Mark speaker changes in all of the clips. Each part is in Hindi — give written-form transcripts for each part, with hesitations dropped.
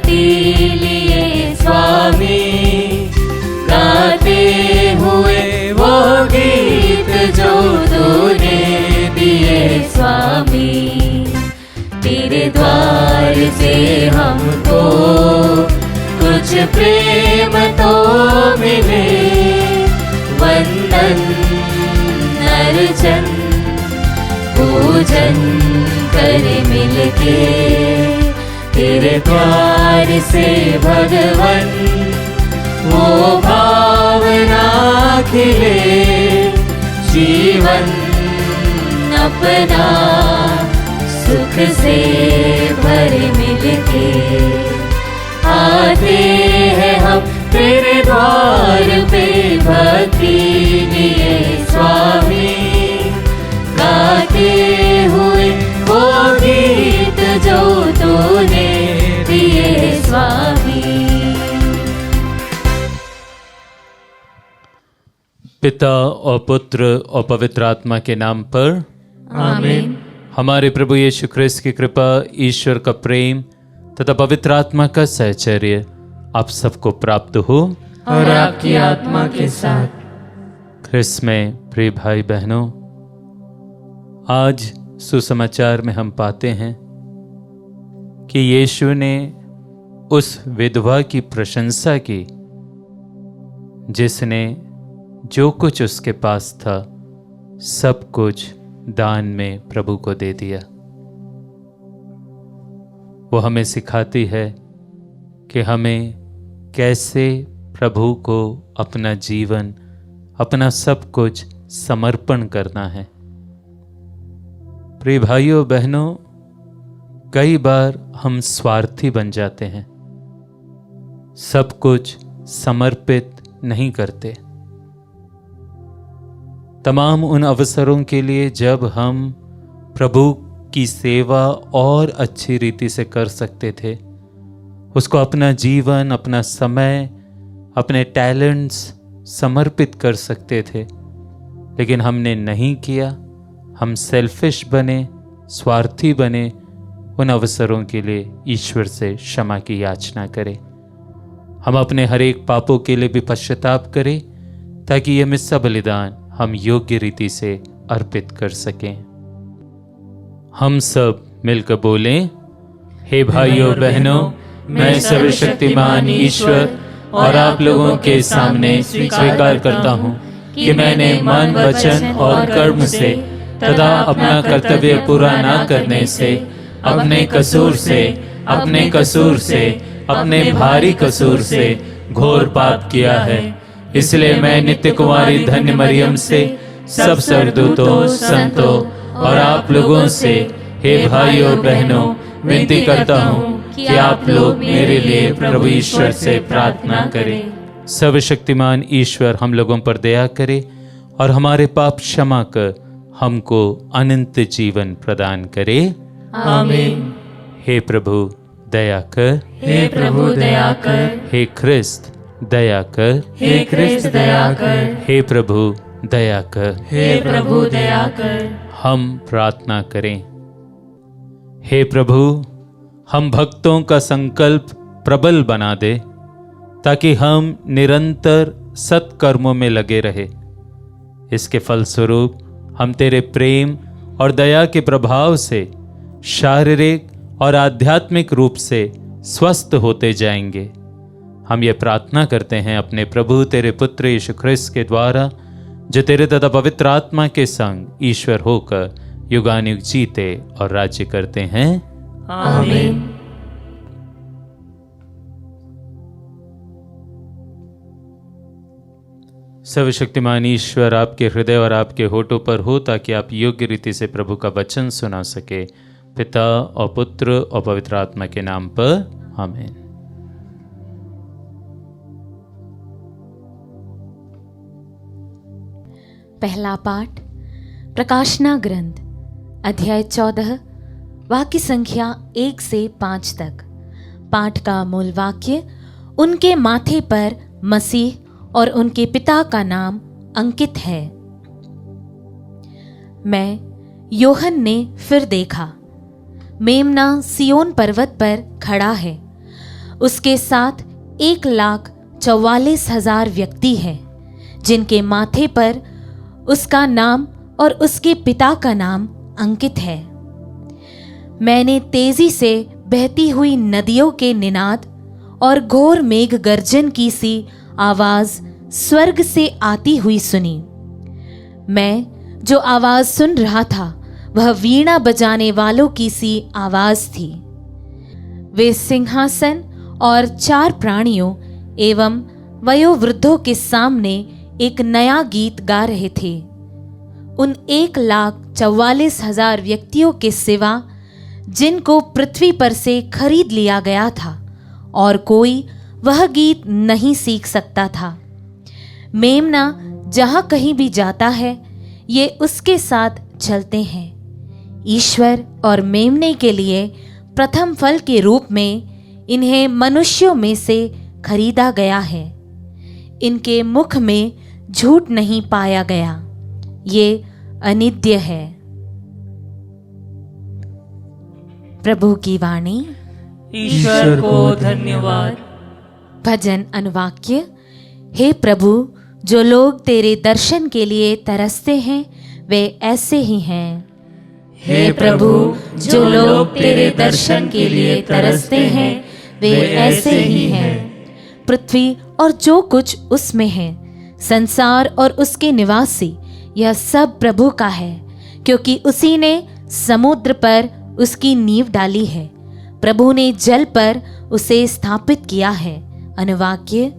Speaker 1: लिए स्वामी, गाते हुए वो गीत जो तूने दिए स्वामी। तेरे द्वार से हमको कुछ प्रेम तो मिले, वंदन अर्चन पूजन करे मिलके। तेरे द्वार से भगवन वो भावना खिले, जीवन अपना सुख से भरे मिलके। आते हैं हम तेरे द्वार पे भक्ति लिए स्वामी, गाते हुए वो गीत जो तूने दिए स्वामी।
Speaker 2: पिता और पुत्र और पवित्र आत्मा के नाम पर
Speaker 1: आमीन।
Speaker 2: हमारे प्रभु यीशु ख्रिस्त की कृपा, ईश्वर का प्रेम तथा पवित्र आत्मा का सहचर्य आप सबको प्राप्त हो
Speaker 1: और आपकी आत्मा के साथ।
Speaker 2: ख्रिस्त में प्रिय भाई बहनों, आज सुसमाचार में हम पाते हैं कि यीशु ने उस विधवा की प्रशंसा की जिसने जो कुछ उसके पास था सब कुछ दान में प्रभु को दे दिया। वो हमें सिखाती है कि हमें कैसे प्रभु को अपना जीवन, अपना सब कुछ समर्पण करना है। प्रिय भाइयों बहनों, कई बार हम स्वार्थी बन जाते हैं, सब कुछ समर्पित नहीं करते। तमाम उन अवसरों के लिए जब हम प्रभु की सेवा और अच्छी रीति से कर सकते थे, उसको अपना जीवन, अपना समय, अपने टैलेंट्स समर्पित कर सकते थे, लेकिन हमने नहीं किया। हम सेल्फिश बने, स्वार्थी बने। उन अवसरों के लिए ईश्वर से क्षमा की याचना करें। हम अपने हर एक पापों के लिए भी पश्चाताप करें ताकि यह मिस्सा बलिदान हम योग्य रीति से अर्पित कर सकें। हम सब मिलकर बोलें, हे भाइयों बहनों, मैं सर्वशक्तिमान ईश्वर और आप लोगों के सामने स्वीकार करता हूँ कि मैंने मन, वचन और कर्म से तथा अपना कर्तव्य पूरा न करने से, अपने कसूर से, अपने भारी कसूर से घोर पाप किया है। इसलिए मैं नित्य कुमारी धन्य मरियम से, सब स्वर्गदूतों, संतों और आप लोगों से, हे भाइयों और बहनों, विनती करता हूँ कि आप लोग मेरे लिए प्रभु ईश्वर से प्रार्थना करें। सर्वशक्तिमान ईश्वर हम लोगों पर दया करे और हमारे पाप क्षमा कर हमको अनंत जीवन प्रदान करे।
Speaker 1: आमीन।
Speaker 2: हे प्रभु दया कर,
Speaker 1: हे प्रभु दया कर,
Speaker 2: हे ख्रिस्त दया कर,
Speaker 1: हे ख्रिस्त दया कर,
Speaker 2: हे प्रभु दया कर,
Speaker 1: हे प्रभु दया कर।
Speaker 2: हम प्रार्थना करें। हे प्रभु, हम भक्तों का संकल्प प्रबल बना दे ताकि हम निरंतर सत्कर्मों में लगे रहे। इसके फलस्वरूप हम तेरे प्रेम और दया के प्रभाव से शारीरिक और आध्यात्मिक रूप से स्वस्थ होते जाएंगे। हम ये प्रार्थना करते हैं अपने प्रभु तेरे पुत्र यीशु ख्रिस्त के द्वारा, जो तेरे तथा पवित्र आत्मा के संग ईश्वर होकर युगानुयुग जीते और राज्य करते हैं।
Speaker 1: आमीन।
Speaker 2: सर्वशक्तिमान ईश्वर आपके हृदय और आपके होठों पर हो ताकि आप योग्य रीति से प्रभु का वचन सुना सके। पिता और पुत्र और पवित्र आत्मा के नाम पर आमीन।
Speaker 3: पहला पाठ प्रकाशना ग्रंथ अध्याय 14 वाक्य संख्या 1 से 5 तक। पाठ का मूल वाक्य, उनके माथे पर मसीह और उनके पिता का नाम अंकित है। मैं योहन ने फिर देखा, मेमना सियोन पर्वत पर खड़ा है उसके साथ 1,44,000 व्यक्ति हैं, जिनके माथे पर उसका नाम और उसके पिता का नाम अंकित है। मैंने तेजी से बहती हुई नदियों के निनाद और घोर मेघ गर्जन की सी आवाज स्वर्ग से आती हुई सुनी। मैं जो आवाज सुन रहा था वह वीणा बजाने वालों की सी आवाज थी। वे सिंहासन और 4 प्राणियों एवं वयोवृद्धों के सामने एक नया गीत गा रहे थे। उन 1,44,000 व्यक्तियों के सिवा जिनको पृथ्वी पर से खरीद लिया गया था और कोई वह गीत नहीं सीख सकता था। मेमना जहां कहीं भी जाता है ये उसके साथ चलते हैं। ईश्वर और मेमने के लिए प्रथम फल के रूप में इन्हें मनुष्यों में से खरीदा गया है। इनके मुख में झूठ नहीं पाया गया। ये अनित्य है। प्रभु की वाणी।
Speaker 1: ईश्वर को धन्यवाद।
Speaker 3: भजन अनुवाक्य। हे प्रभु, जो लोग तेरे दर्शन के लिए तरसते हैं वे ऐसे ही हैं।
Speaker 1: हे प्रभु, जो लोग तेरे दर्शन के लिए तरसते हैं वे ऐसे ही हैं।
Speaker 3: पृथ्वी और जो कुछ उसमें है, संसार और उसके निवासी, यह सब प्रभु का है, क्योंकि उसी ने समुद्र पर उसकी नींव डाली है। प्रभु ने जल पर उसे स्थापित किया है। अनुवाक्य।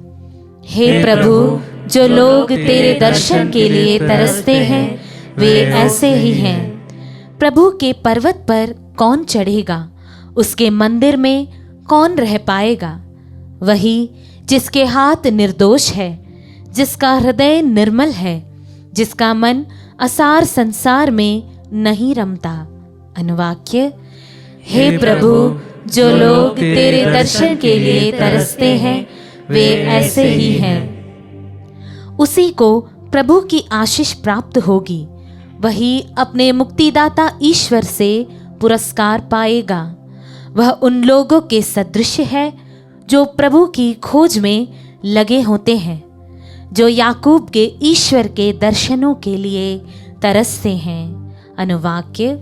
Speaker 3: हे प्रभु, जो लोग तेरे दर्शन के लिए तरसते हैं वे ऐसे ही हैं। प्रभु के पर्वत पर कौन चढ़ेगा? उसके मंदिर में कौन रह पाएगा? वही जिसके हाथ निर्दोष है, जिसका हृदय निर्मल है, जिसका मन असार संसार में नहीं रमता। अनुवाक्य। हे प्रभु, जो लोग तेरे दर्शन के लिए तरसते हैं वे ऐसे ही हैं। उसी को प्रभु की आशीष प्राप्त होगी। वही अपने मुक्तिदाता ईश्वर से पुरस्कार पाएगा। वह उन लोगों के सदृश है जो प्रभु की खोज में लगे होते हैं, जो याकूब के ईश्वर के दर्शनों के लिए तरसते हैं। अनुवाक्य।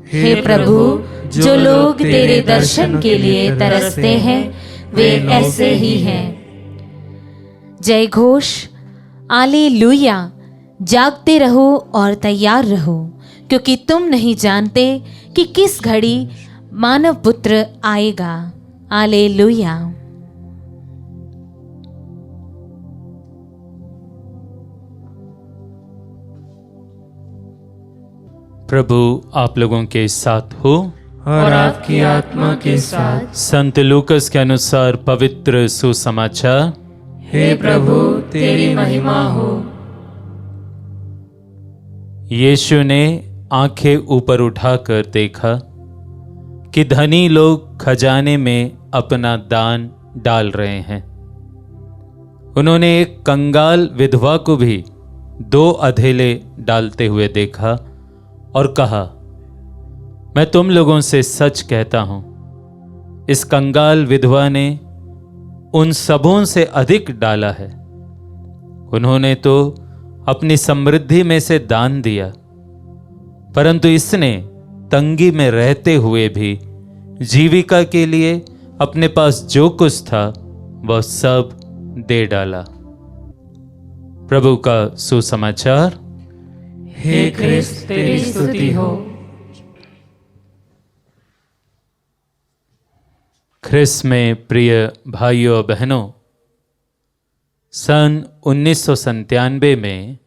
Speaker 3: हे प्रभु, जो लोग तेरे दर्शन के लिए तरसते हैं वे ऐसे ही हैं। जय घोष। आलेलुया। जागते रहो और तैयार रहो, क्योंकि तुम नहीं जानते कि किस घड़ी मानव पुत्र आएगा। आलेलुया।
Speaker 2: प्रभु आप लोगों के साथ हो
Speaker 1: और आपकी आत्मा के साथ।
Speaker 2: संत लूकस के अनुसार पवित्र सुसमाचार।
Speaker 1: हे प्रभु, तेरी महिमा हो।
Speaker 2: यीशु ने आंखें ऊपर उठाकर देखा कि धनी लोग खजाने में अपना दान डाल रहे हैं। उन्होंने एक कंगाल विधवा को भी 2 अधेले डालते हुए देखा और कहा, मैं तुम लोगों से सच कहता हूं, इस कंगाल विधवा ने उन सबों से अधिक डाला है। उन्होंने तो अपनी समृद्धि में से दान दिया, परंतु इसने तंगी में रहते हुए भी जीविका के लिए अपने पास जो कुछ था वह सब दे डाला। प्रभु का सुसमाचार।
Speaker 1: हे ख्रिस्त, तेरी स्तुति हो।
Speaker 2: ख्रिस्त में प्रिय भाइयों और बहनों, सन 1997 में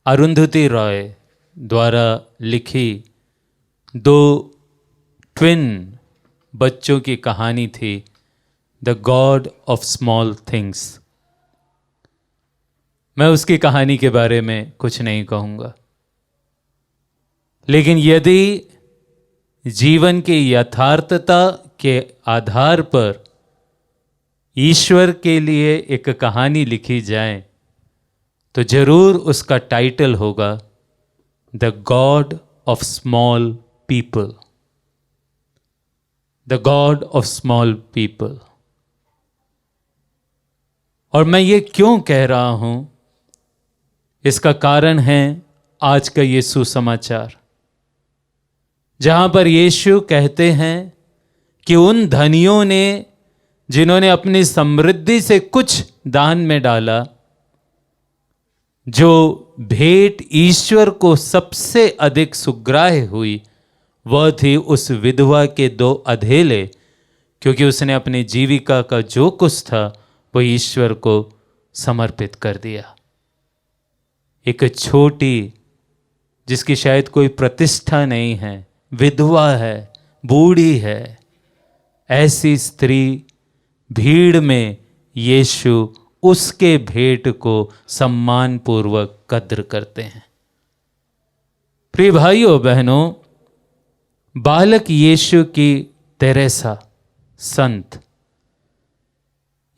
Speaker 2: अरुंधति रॉय द्वारा लिखी 2 ट्विन बच्चों की कहानी थी, the God of small things. मैं उसकी कहानी के बारे में कुछ नहीं कहूँगा, लेकिन यदि जीवन की यथार्थता के आधार पर ईश्वर के लिए एक कहानी लिखी जाए तो जरूर उसका टाइटल होगा the God of small people. The God of small people. और मैं ये क्यों कह रहा हूं, इसका कारण है आज का ये सुसमाचार, जहां पर यीशु कहते हैं कि उन धनियों ने जिन्होंने अपनी समृद्धि से कुछ दान में डाला, जो भेंट ईश्वर को सबसे अधिक सुग्राह्य हुई वह थी उस विधवा के 2 अधेले, क्योंकि उसने अपनी जीविका का जो कुछ था वो ईश्वर को समर्पित कर दिया। एक छोटी, जिसकी शायद कोई प्रतिष्ठा नहीं है, विधवा है, बूढ़ी है, ऐसी स्त्री भीड़ में यीशु उसके भेंट को सम्मान पूर्वक कद्र करते हैं। प्रिय भाइयों बहनों, बालक यीशु की तेरेसा संत,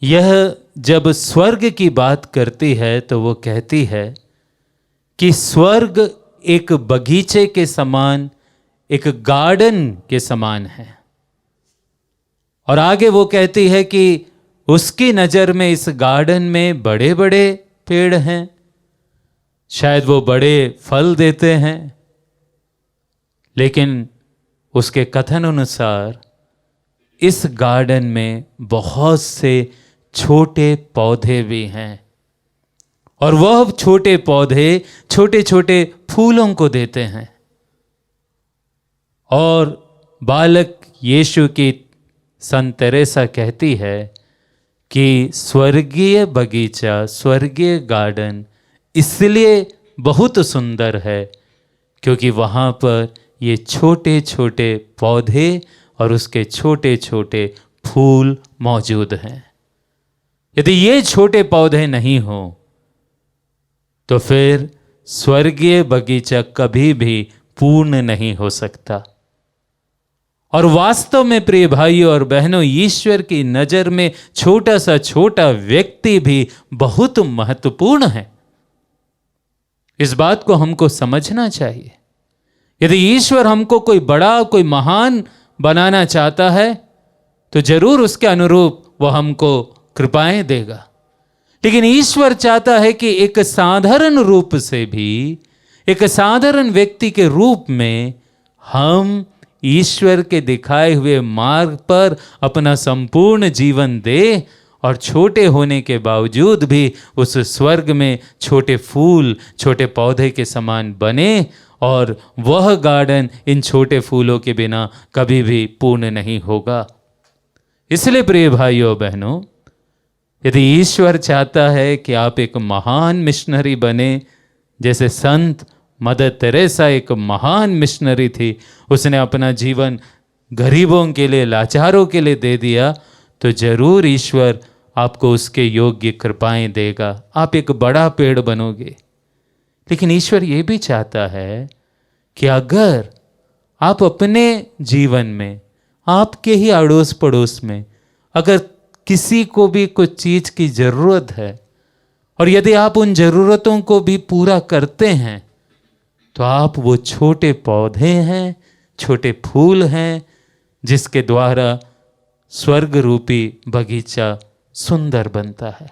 Speaker 2: यह जब स्वर्ग की बात करती है तो वो कहती है कि स्वर्ग एक बगीचे के समान, एक गार्डन के समान है। और आगे वो कहती है कि उसकी नज़र में इस गार्डन में बड़े बड़े पेड़ हैं, शायद वो बड़े फल देते हैं, लेकिन उसके कथन अनुसार इस गार्डन में बहुत से छोटे पौधे भी हैं, और वह छोटे पौधे छोटे छोटे फूलों को देते हैं। और बालक यीशु की संत तेरेसा कहती है कि स्वर्गीय बगीचा, स्वर्गीय गार्डन इसलिए बहुत सुंदर है क्योंकि वहाँ पर ये छोटे छोटे पौधे और उसके छोटे छोटे फूल मौजूद हैं। यदि ये छोटे पौधे नहीं हो तो फिर स्वर्गीय बगीचा कभी भी पूर्ण नहीं हो सकता। और वास्तव में प्रिय भाइयों और बहनों, ईश्वर की नजर में छोटा सा छोटा व्यक्ति भी बहुत महत्वपूर्ण है। इस बात को हमको समझना चाहिए। यदि ईश्वर हमको कोई बड़ा, कोई महान बनाना चाहता है तो जरूर उसके अनुरूप वह हमको कृपाएं देगा, लेकिन ईश्वर चाहता है कि एक साधारण रूप से भी, एक साधारण व्यक्ति के रूप में हम ईश्वर के दिखाए हुए मार्ग पर अपना संपूर्ण जीवन दे, और छोटे होने के बावजूद भी उस स्वर्ग में छोटे फूल, छोटे पौधे के समान बने, और वह गार्डन इन छोटे फूलों के बिना कभी भी पूर्ण नहीं होगा। इसलिए प्रिय भाइयों बहनों, यदि ईश्वर चाहता है कि आप एक महान मिशनरी बने, जैसे संत मदर तेरेसा एक महान मिशनरी थी, उसने अपना जीवन गरीबों के लिए, लाचारों के लिए दे दिया, तो जरूर ईश्वर आपको उसके योग्य कृपाएं देगा, आप एक बड़ा पेड़ बनोगे। लेकिन ईश्वर ये भी चाहता है कि अगर आप अपने जीवन में, आपके ही अड़ोस पड़ोस में अगर किसी को भी कुछ चीज़ की ज़रूरत है, और यदि आप उन ज़रूरतों को भी पूरा करते हैं, तो आप वो छोटे पौधे हैं, छोटे फूल हैं, जिसके द्वारा स्वर्ग रूपी बगीचा सुंदर बनता है।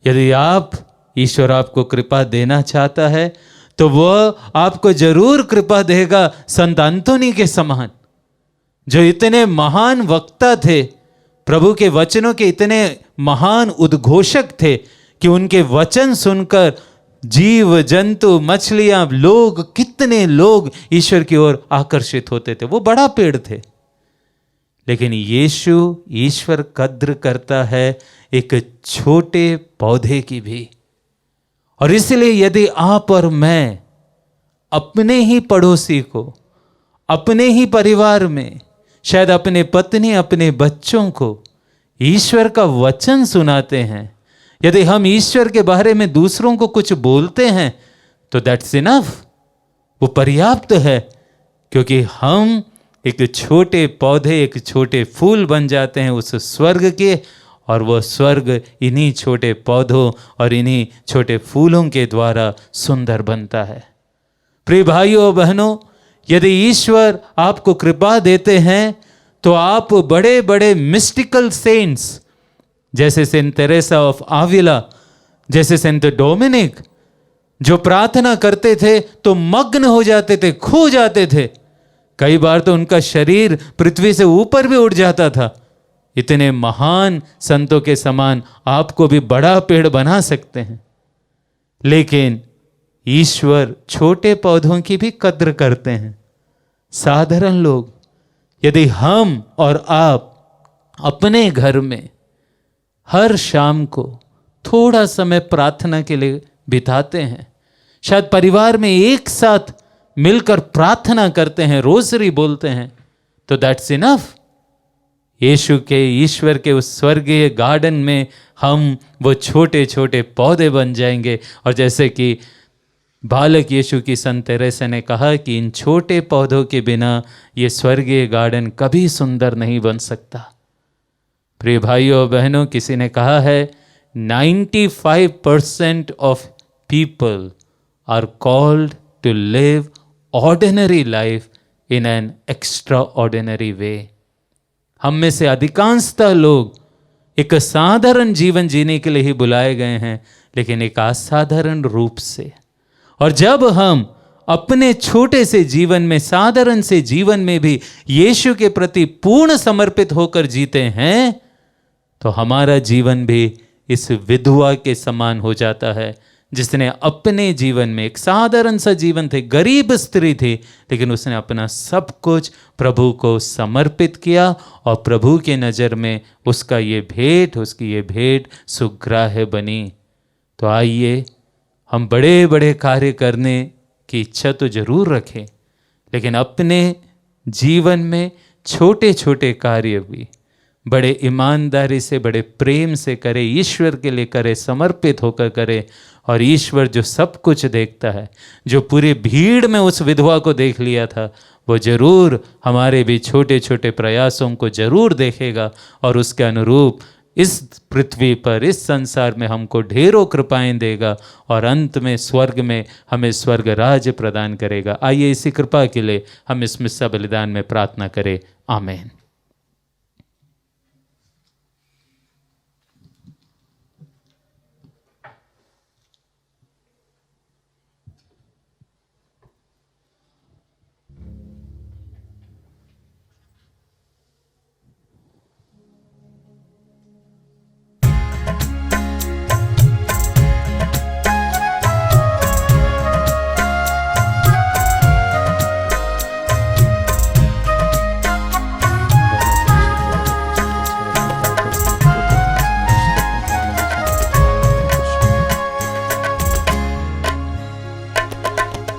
Speaker 2: यदि आप, ईश्वर आपको कृपा देना चाहता है तो वह आपको जरूर कृपा देगा संत अंतोनी के समान, जो इतने महान वक्ता थे, प्रभु के वचनों के इतने महान उद्घोषक थे कि उनके वचन सुनकर जीव जंतु, मछलियां, लोग, कितने लोग ईश्वर की ओर आकर्षित होते थे। वो बड़ा पेड़ थे। लेकिन यीशु, ईश्वर कद्र करता है एक छोटे पौधे की भी। और इसलिए यदि आप और मैं अपने ही पड़ोसी को, अपने ही परिवार में, शायद अपने पत्नी, अपने बच्चों को ईश्वर का वचन सुनाते हैं, यदि हम ईश्वर के बारे में दूसरों को कुछ बोलते हैं, तो दैट्स इनफ, वो पर्याप्त है, क्योंकि हम एक छोटे पौधे, एक छोटे फूल बन जाते हैं उस स्वर्ग के, और वह स्वर्ग इन्हीं छोटे पौधों और इन्हीं छोटे फूलों के द्वारा सुंदर बनता है। प्रिय भाइयों बहनों, यदि ईश्वर आपको कृपा देते हैं तो आप बड़े बड़े मिस्टिकल सेंट्स, जैसे सेंट तेरेसा ऑफ आविला, जैसे सेंट डोमिनिक, जो प्रार्थना करते थे तो मग्न हो जाते थे, खो जाते थे। कई बार तो उनका शरीर पृथ्वी से ऊपर भी उठ जाता था। इतने महान संतों के समान आपको भी बड़ा पेड़ बना सकते हैं। लेकिन ईश्वर छोटे पौधों की भी कद्र करते हैं। साधारण लोग, यदि हम और आप अपने घर में हर शाम को थोड़ा समय प्रार्थना के लिए बिताते हैं, शायद परिवार में एक साथ मिलकर प्रार्थना करते हैं, रोजरी बोलते हैं, तो दैट्स इनफ। यीशु के, ईश्वर के उस स्वर्गीय गार्डन में हम वो छोटे छोटे पौधे बन जाएंगे। और जैसे कि बालक यीशु की संत तेरेसा ने कहा कि इन छोटे पौधों के बिना ये स्वर्गीय गार्डन कभी सुंदर नहीं बन सकता। प्रिय भाइयों और बहनों, किसी ने कहा है 95% of people are called to live ordinary life in an extraordinary way. हम में से अधिकांशतः लोग एक साधारण जीवन जीने के लिए ही बुलाए गए हैं, लेकिन एक असाधारण रूप से। और जब हम अपने छोटे से जीवन में, साधारण से जीवन में भी यीशु के प्रति पूर्ण समर्पित होकर जीते हैं, तो हमारा जीवन भी इस विधवा के समान हो जाता है, जिसने अपने जीवन में, एक साधारण सा जीवन थे, गरीब स्त्री थी, लेकिन उसने अपना सब कुछ प्रभु को समर्पित किया और प्रभु के नज़र में उसका ये भेंट, उसकी ये भेंट सुग्राह्य बनी। तो आइए हम बड़े बड़े कार्य करने की इच्छा तो जरूर रखें, लेकिन अपने जीवन में छोटे छोटे कार्य भी बड़े ईमानदारी से, बड़े प्रेम से करें, ईश्वर के लिए करें, समर्पित होकर करें। और ईश्वर जो सब कुछ देखता है, जो पूरी भीड़ में उस विधवा को देख लिया था, वो जरूर हमारे भी छोटे छोटे प्रयासों को जरूर देखेगा और उसके अनुरूप इस पृथ्वी पर, इस संसार में हमको ढेरों कृपाएं देगा और अंत में स्वर्ग में हमें स्वर्ग राज्य प्रदान करेगा। आइए इसी कृपा के लिए हम इस मिस्सा बलिदान में प्रार्थना करें। आमीन।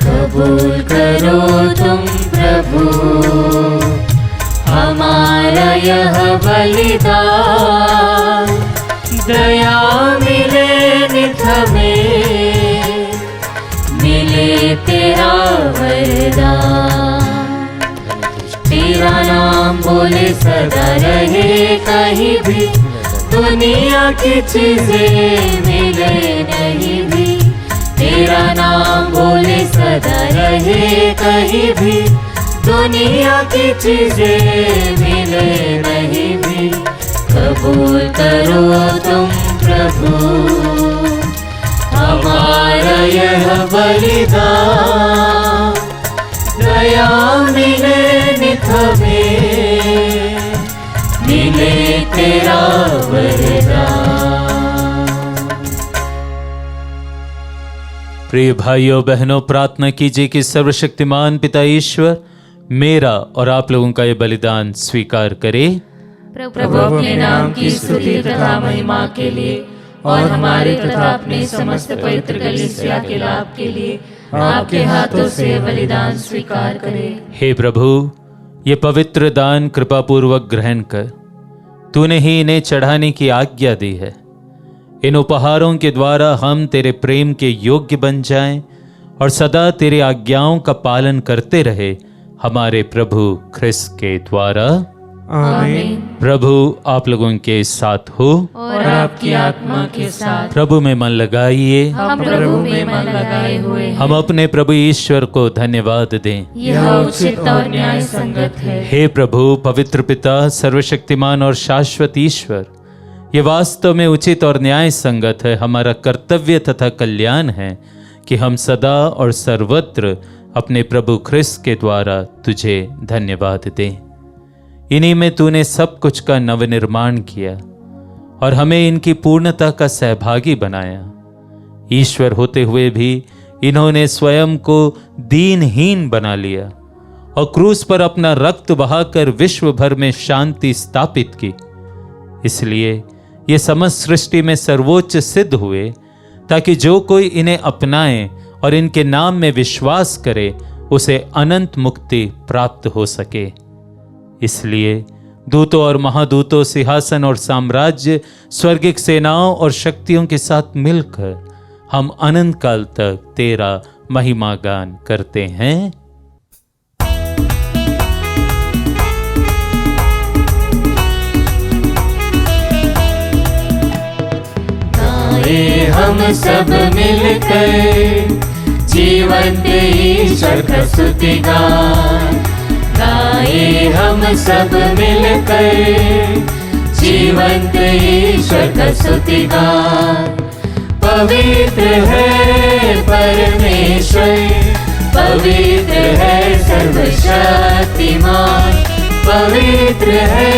Speaker 1: कबूल करो तुम प्रभु हमारा यह बलिदान, दया मिले नित हमें, मिले तेरा वरदान। तेरा नाम बोले सदा रहे कहीं भी, दुनिया की चीजें मिले नहीं भी। तेरा नाम बोले सदा रहे कहीं भी, दुनिया की चीजें मिले नहीं भी। कबूल करो तुम प्रभु हमारा यह बलिदान, दया मिले नित हमें, मिले तेरा वरदान।
Speaker 2: प्रिय भाइयों बहनों, प्रार्थना कीजिए कि सर्वशक्तिमान पिता ईश्वर मेरा और आप लोगों का ये बलिदान स्वीकार करे।
Speaker 1: प्रभु अपने नाम की स्तुति तथा महिमा के लिए और हमारे तथा अपने समस्त पवित्र कलीसिया के लाभ के लिए आपके हाथों से बलिदान स्वीकार करें।
Speaker 2: हे प्रभु, ये पवित्र दान कृपा पूर्वक ग्रहण कर। तूने ही इन्हें चढ़ाने की आज्ञा दी है। इन उपहारों के द्वारा हम तेरे प्रेम के योग्य बन जाएं और सदा तेरे आज्ञाओं का पालन करते रहे, हमारे प्रभु ख्रिस्त के द्वारा।
Speaker 1: आमीन।
Speaker 2: प्रभु आप लोगों के साथ हो
Speaker 1: और आपकी आत्मा के साथ।
Speaker 2: प्रभु में मन लगाइए।
Speaker 1: हम प्रभु में मन लगाए हुए हैं।
Speaker 2: हम अपने प्रभु ईश्वर को धन्यवाद दें।
Speaker 1: यह उचित और न्याय संगत है।
Speaker 2: हे प्रभु, पवित्र पिता, सर्वशक्तिमान और शाश्वत ईश्वर, ये वास्तव में उचित और न्याय संगत है, हमारा कर्तव्य तथा कल्याण है कि हम सदा और सर्वत्र अपने प्रभु ख्रिस्त के द्वारा तुझे धन्यवाद दें। इन्हीं में तूने सब कुछ का नवनिर्माण किया और हमें इनकी पूर्णता का सहभागी बनाया। ईश्वर होते हुए भी इन्होंने स्वयं को दीनहीन बना लिया और क्रूस पर अपना रक्त बहाकर विश्व भर में शांति स्थापित की। इसलिए ये समस्त सृष्टि में सर्वोच्च सिद्ध हुए, ताकि जो कोई इन्हें अपनाए और इनके नाम में विश्वास करे उसे अनंत मुक्ति प्राप्त हो सके। इसलिए दूतों और महादूतों, सिंहासन और साम्राज्य, स्वर्गिक सेनाओं और शक्तियों के साथ मिलकर हम अनंत काल तक तेरा महिमा गान करते हैं।
Speaker 1: गाए हम सब मिलकर जीवंत ईश्वर का स्तुति गान। गाए हम सब मिलकर जीवंत ईश्वर का स्तुति गान। पवित्र है परमेश्वर, पवित्र है सर्वशक्तिमान। पवित्र है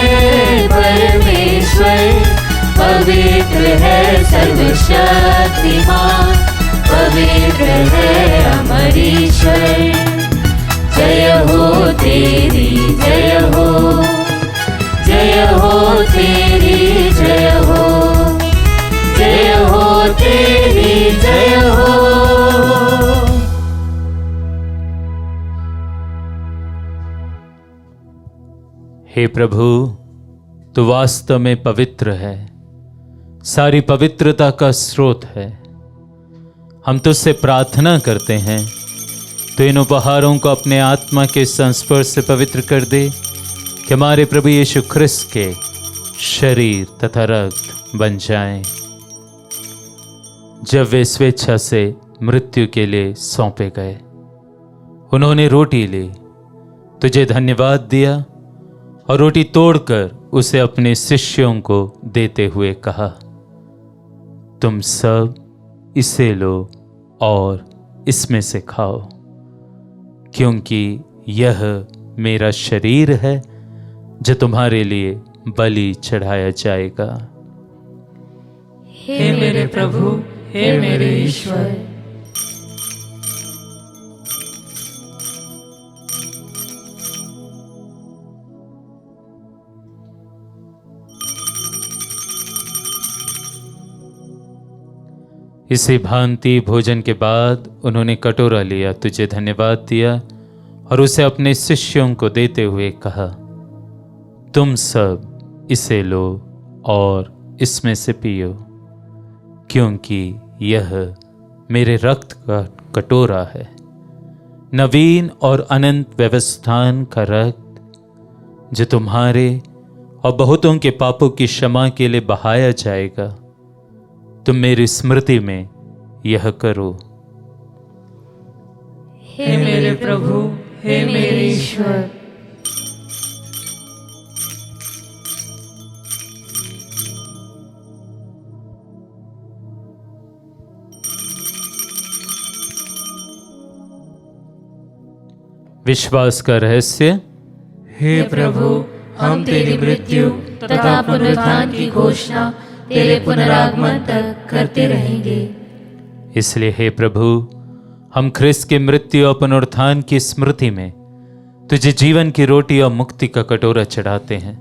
Speaker 1: परमेश्वर, पवित्र है सर्वशक्तिमान। पवित्र है अमर ईश्वर। जय हो तेरी जय हो, जय हो तेरी जय हो, जय हो तेरी जय हो।
Speaker 2: हे प्रभु, तू वास्तव में पवित्र है, सारी पवित्रता का स्रोत है। हम तुझसे प्रार्थना करते हैं तो इन उपहारों को अपने आत्मा के संस्पर्श से पवित्र कर दे, कि हमारे प्रभु यीशु ख्रिस्त के शरीर तथा रक्त बन जाएं। जब वे स्वेच्छा से मृत्यु के लिए सौंपे गए, उन्होंने रोटी ली, तुझे धन्यवाद दिया और रोटी तोड़कर उसे अपने शिष्यों को देते हुए कहा, तुम सब इसे लो और इसमें से खाओ, क्योंकि यह मेरा शरीर है जो तुम्हारे लिए बलि चढ़ाया जाएगा।
Speaker 1: हे मेरे प्रभु, हे मेरे ईश्वर।
Speaker 2: इसी भांति भोजन के बाद उन्होंने कटोरा लिया, तुझे धन्यवाद दिया और उसे अपने शिष्यों को देते हुए कहा, तुम सब इसे लो और इसमें से पियो, क्योंकि यह मेरे रक्त का कटोरा है, नवीन और अनंत व्यवस्थान का रक्त, जो तुम्हारे और बहुतों के पापों की क्षमा के लिए बहाया जाएगा। तुम मेरी स्मृति में यह करो।
Speaker 1: हे मेरे प्रभु, हे मेरे ईश्वर।
Speaker 2: विश्वास का रहस्य।
Speaker 1: हे प्रभु, हम तेरी मृत्यु तथा पुनरुत्थान की घोषणा तेरे पुनरागमन तक करते रहेंगे।
Speaker 2: इसलिए हे प्रभु, हम ख्रिस्त की मृत्यु और पुनरुत्थान की स्मृति में तुझे जीवन की रोटी और मुक्ति का कटोरा चढ़ाते हैं।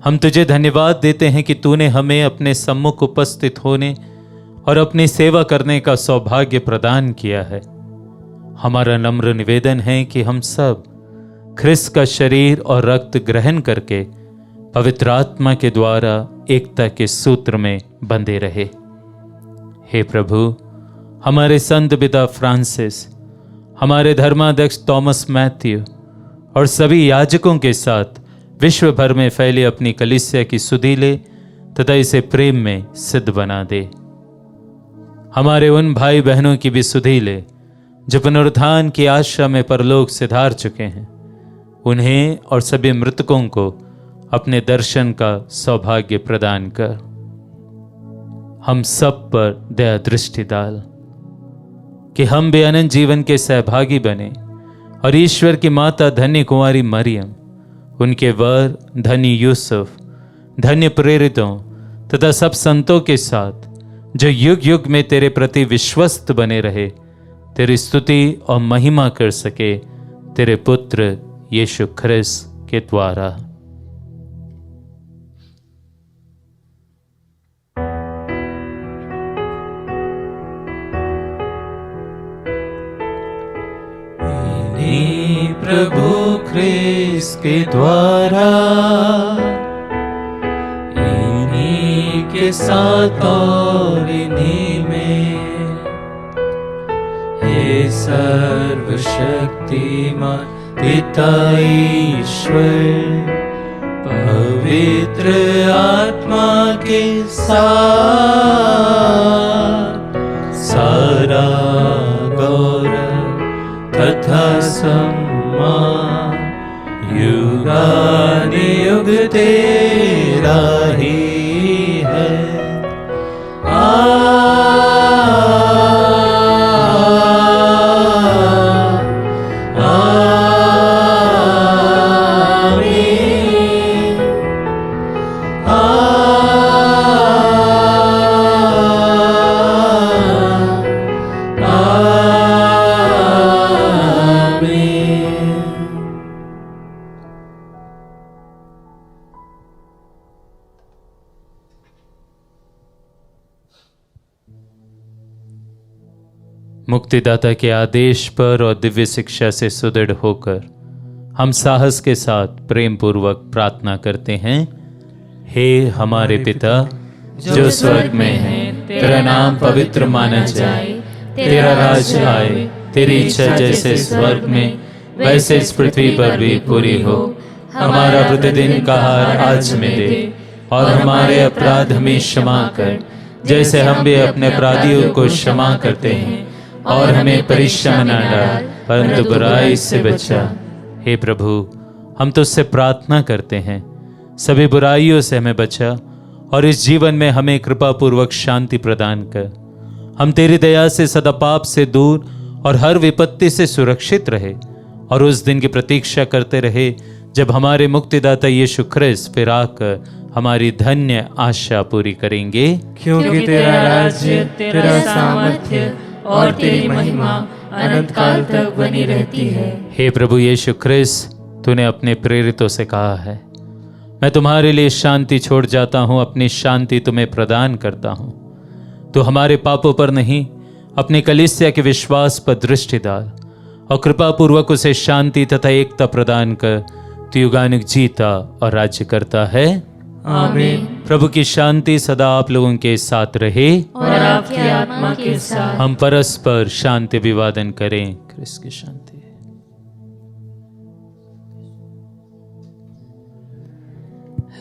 Speaker 2: हम तुझे धन्यवाद देते हैं कि तूने हमें अपने सम्मुख उपस्थित होने और अपनी सेवा करने का सौभाग्य प्रदान किया है। हमारा नम्र निवेदन है कि हम सब ख्रिस्त का शरीर और रक्त ग्रहण करके पवित्र आत्मा के द्वारा एकता के सूत्र में बंधे रहे। हे प्रभु, हमारे संत पिता फ्रांसिस, हमारे धर्माध्यक्ष थॉमस मैथ्यू और सभी याजकों के साथ विश्व भर में फैली अपनी कलीसिया की सुधि ले तथा इसे प्रेम में सिद्ध बना दे। हमारे उन भाई बहनों की भी सुधि ले जो पुनरुत्थान की आशा में परलोक सिधार चुके हैं। उन्हें और सभी मृतकों को अपने दर्शन का सौभाग्य प्रदान कर। हम सब पर दया दृष्टि डाल कि हम भी अनंत जीवन के सहभागी बने और ईश्वर की माता धन्य कुंवारी मरियम, उनके वर धन्य यूसुफ, धन्य प्रेरितों तथा सब संतों के साथ जो युग युग में तेरे प्रति विश्वस्त बने रहे, तेरी स्तुति और महिमा कर सके तेरे पुत्र यीशु ख्रिस्त के द्वारा। प्रभु ख्रिस्त के द्वारा, इन्हीं के साथ और इन्हीं में, हे सर्वशक्तिमान पिता ईश्वर, पवित्र आत्मा के साथ सारा गौरव तथा सम्मान युगानुयुग तेरा ही है। मुक्तिदाता के आदेश पर और दिव्य शिक्षा से सुदृढ़ होकर हम साहस के साथ प्रेम पूर्वक प्रार्थना करते हैं। हे हमारे पिता जो स्वर्ग में है, तेरा नाम पवित्र माना जाए, तेरा राज्य आए, तेरी इच्छा जैसे स्वर्ग में वैसे इस पृथ्वी पर भी पूरी हो। हमारा प्रतिदिन का आहार आज हमें दे और हमारे अपराध हमें क्षमा कर, जैसे हम भी अपने अपराधियों को क्षमा करते हैं, और हमें परीक्षा में न डाल परंतु बुराई से बचा। हे प्रभु, हम तुझसे प्रार्थना करते हैं, सभी बुराइयों से हमें बचा और इस जीवन में हमें कृपा पूर्वक शांति प्रदान कर। हम तेरी दया से सदा पाप से दूर और हर विपत्ति से सुरक्षित रहे और उस दिन की प्रतीक्षा करते रहे जब हमारे मुक्तिदाता यीशु ख्रिस्त फिर आकर हमारी धन्य आशा पूरी करेंगे।
Speaker 1: क्योंकि तेरा राज्य, तेरा सामर्थ्य और तेरी महिमा अनंत काल तक बनी रहती है।
Speaker 2: हे प्रभु यीशु ख्रिस्त, तूने अपने प्रेरितों से कहा है, मैं तुम्हारे लिए शांति छोड़ जाता हूँ, अपनी शांति तुम्हें प्रदान करता हूँ। तो हमारे पापों पर नहीं, अपने कलीसिया के विश्वास पर दृष्टि डाल और कृपा पूर्वक उसे शांति तथा एकता प्रदान कर तू युगानुग जीता और राज्य करता है।
Speaker 1: आमीन।
Speaker 2: प्रभु की शांति सदा आप लोगों के साथ रहे
Speaker 1: और आपकी आत्मा के साथ।
Speaker 2: हम परस्पर शांति अभिवादन करें। क्रिस्त की शांति।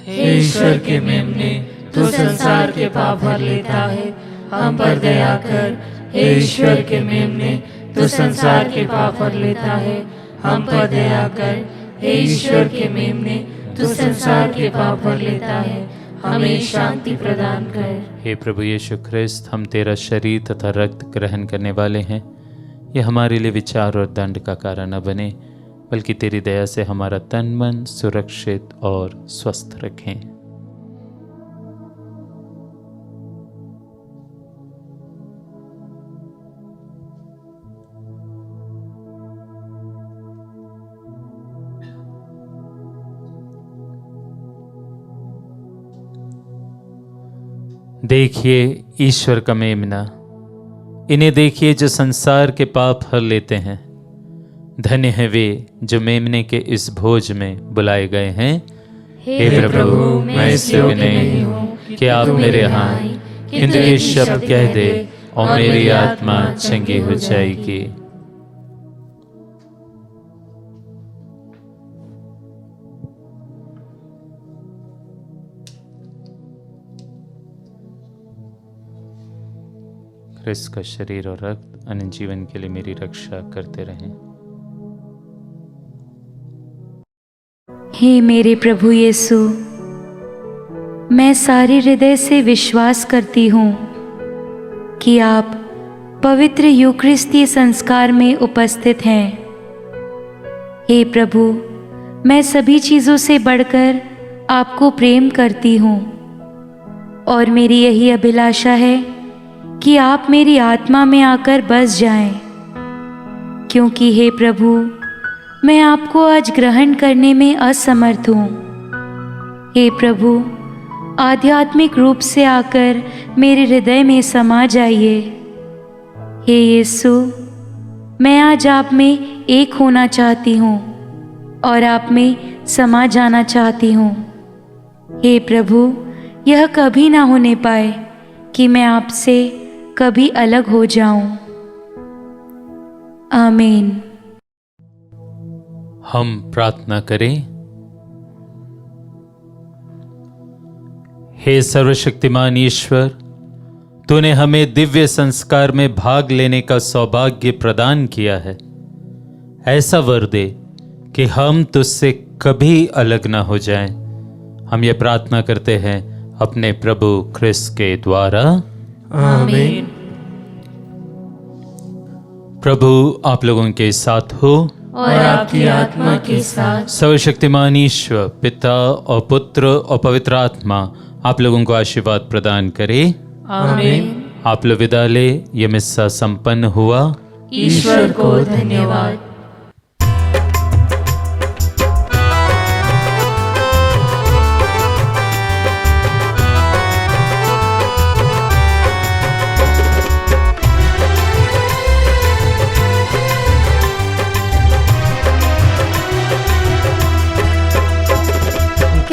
Speaker 1: हे ईश्वर के मेमने, तू संसार के पाप भर लेता है, हम पर दया कर। हे ईश्वर के मेमने, तू संसार के पाप भर लेता है, हम पर दया कर। हे ईश्वर के मेमने, तू संसार के पाप भर लेता है, हमें शांति प्रदान कर।
Speaker 2: हे प्रभु यीशु ख्रिस्त, हम तेरा शरीर तथा रक्त ग्रहण करने वाले हैं। ये हमारे लिए विचार और दंड का कारण न बने, बल्कि तेरी दया से हमारा तन मन सुरक्षित और स्वस्थ रखें। देखिए ईश्वर का मेमना, इन्हें देखिए जो संसार के पाप हर लेते हैं। धन्य है वे जो मेमने के इस भोज में बुलाए गए हैं। हे प्रभु, मैं इस योग्य नहीं हूँ कि आप मेरे यहाँ, किंतु ये शब्द कह दे और मेरी आत्मा चंगी हो जाएगी। ख्रिस्त का शरीर और रक्त अनंत जीवन के लिए मेरी रक्षा करते रहें।
Speaker 4: हे मेरे प्रभु यीशु, मैं सारे हृदय से विश्वास करती हूँ कि आप पवित्र यूक्रिस्ती संस्कार में उपस्थित हैं। हे प्रभु, मैं सभी चीज़ों से बढ़कर आपको प्रेम करती हूँ और मेरी यही अभिलाषा है कि आप मेरी आत्मा में आकर बस जाएं, क्योंकि हे प्रभु, मैं आपको आज ग्रहण करने में असमर्थ हूँ। हे प्रभु, आध्यात्मिक रूप से आकर मेरे हृदय में समा जाइए। हे यीशु, मैं आज आप में एक होना चाहती हूँ और आप में समा जाना चाहती हूँ। हे प्रभु, यह कभी ना होने पाए कि मैं आपसे कभी अलग हो जाऊं। आमीन।
Speaker 2: हम प्रार्थना करें। हे सर्वशक्तिमान ईश्वर, तूने हमें दिव्य संस्कार में भाग लेने का सौभाग्य प्रदान किया है। ऐसा वर दे कि हम तुझसे कभी अलग ना हो जाएं। हम ये प्रार्थना करते हैं अपने प्रभु ख्रिस्त के द्वारा।
Speaker 1: आमीन।
Speaker 2: प्रभु आप लोगों के साथ हो
Speaker 1: और आपकी आत्मा के साथ।
Speaker 2: सर्वशक्तिमान ईश्वर पिता और पुत्र और पवित्र आत्मा आप लोगों को आशीर्वाद प्रदान करे।
Speaker 1: आमीन।
Speaker 2: आप लोग विदा ले। ये मिस्सा संपन्न हुआ।
Speaker 1: ईश्वर को धन्यवाद।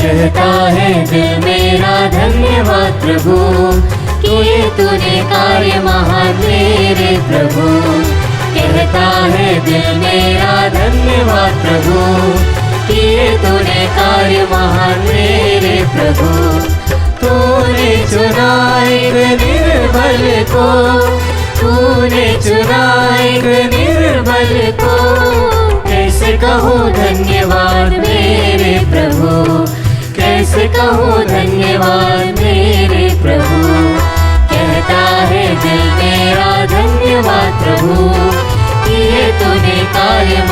Speaker 1: कहता है दिल मेरा धन्यवाद प्रभु, किए तूने कार्य महान मेरे प्रभु। कहता है दिल मेरा धन्यवाद प्रभु, किए तूने कार्य महान मेरे प्रभु। तूने चुना एक निर्बल को, तूने चुना एक निर्बल को। कैसे कहूँ धन्यवाद मेरे प्रभु, कैसे कहूँ धन्यवाद मेरे प्रभु। कहता है दिल मेरा धन्यवाद प्रभु, किए तूने कार्य